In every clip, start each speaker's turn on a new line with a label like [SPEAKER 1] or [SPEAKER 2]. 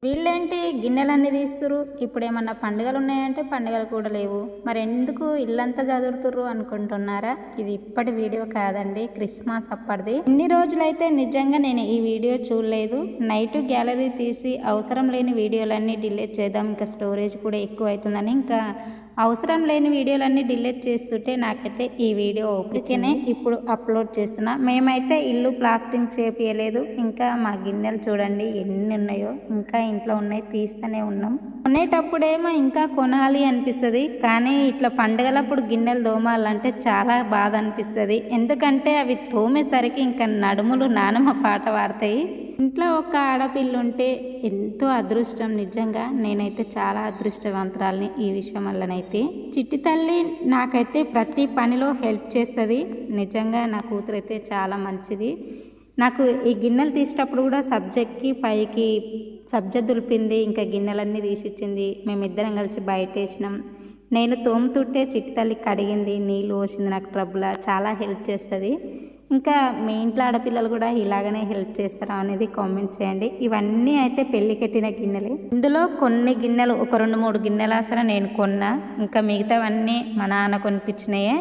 [SPEAKER 1] వీళ్ళేంటి గిన్నెలన్నీ తీస్తురు? ఇప్పుడేమన్నా పండుగలు ఉన్నాయంటే పండుగలు కూడా లేవు. మరి ఎందుకు ఇల్లంతా చదువుతుర్రు అనుకుంటున్నారా? ఇది ఇప్పటి వీడియో కాదండి, క్రిస్మస్ అప్పటిది. ఇన్ని రోజులైతే నిజంగా నేను ఈ వీడియో చూడలేదు. నైట్ గ్యాలరీ తీసి అవసరం లేని వీడియోలన్నీ డిలీట్ చేద్దాం, ఇంకా స్టోరేజ్ కూడా ఎక్కువ అవుతుందని ఇంకా అవసరం లేని వీడియోలన్నీ డిలీట్ చేస్తుంటే నాకైతే ఈ వీడియో ఓపికనే ఇప్పుడు అప్లోడ్ చేస్తున్నా. మేమైతే ఇల్లు ప్లాస్టింగ్ చేపియలేదు. ఇంకా మా గిన్నెలు చూడండి ఎన్ని ఉన్నాయో, ఇంకా ఇంట్లో ఉన్నాయి, తీస్తూనే ఉన్నాం. కొనేటప్పుడేమో ఇంకా కొనాలి అనిపిస్తుంది, కానీ ఇట్లా పండుగలప్పుడు గిన్నెలు తోమాలంటే చాలా బాధ అనిపిస్తుంది. ఎందుకంటే అవి తోమేసరికి ఇంకా నడుములు నానమ్మ పాట పాడతాయి. ఇంట్లో ఒక ఆడపిల్ల ఉంటే ఎంతో అదృష్టం. నిజంగా నేనైతే చాలా అదృష్టవంతురాలిని ఈ విషయం వల్లనైతే. చిట్టి తల్లి నాకైతే ప్రతి పనిలో హెల్ప్ చేస్తుంది. నిజంగా నా కూతురు అయితే చాలా మంచిది. నాకు ఈ గిన్నెలు తీసేటప్పుడు కూడా సబ్జెక్ట్కి పైకి సబ్జెక్ట్ దులిపింది, ఇంకా గిన్నెలన్నీ తీసిచ్చింది. మేమిద్దరం కలిసి బయట వేసినాం. నేను తోముతుంటే చిట్టి తల్లి కడిగింది, నీళ్ళు పోసింది, నాకు ట్రబుల్ చాలా హెల్ప్ చేస్తుంది. ఇంకా మీ ఇంట్లో ఆడపిల్లలు కూడా ఇలాగనే హెల్ప్ చేస్తారా అనేది కామెంట్ చేయండి. ఇవన్నీ అయితే పెళ్లి కట్టిన గిన్నెలే. ఇందులో కొన్ని గిన్నెలు ఒక 2-3 గిన్నెలు అసలు నేను కొన్నా, ఇంకా మిగతావన్నీ మా నాన్న కొనిపించినాయే.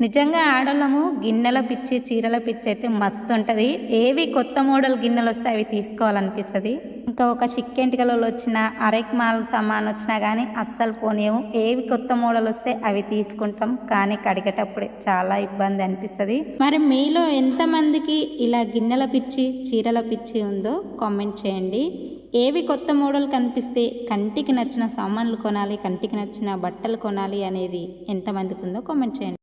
[SPEAKER 1] నిజంగా ఆడోళ్ళము గిన్నెల పిచ్చి, చీరల పిచ్చి అయితే మస్తు ఉంటుంది. ఏవి కొత్త మోడల్ గిన్నెలు వస్తే అవి తీసుకోవాలనిపిస్తుంది. ఇంకా ఒక చిక్కెంటికలు వచ్చినా, అరెక్ మాల్ సామాన్ వచ్చినా కానీ అస్సలు పోనీయము. ఏవి కొత్త మోడల్ వస్తే అవి తీసుకుంటాం, కానీ కడిగేటప్పుడే చాలా ఇబ్బంది అనిపిస్తుంది. మరి మీలో ఎంతమందికి ఇలా గిన్నెల పిచ్చి, చీరల పిచ్చి ఉందో కామెంట్ చేయండి. ఏవి కొత్త మోడల్ కనిపిస్తే కంటికి నచ్చిన సామాన్లు కొనాలి, కంటికి నచ్చిన బట్టలు కొనాలి అనేది ఎంతమందికి ఉందో కామెంట్ చేయండి.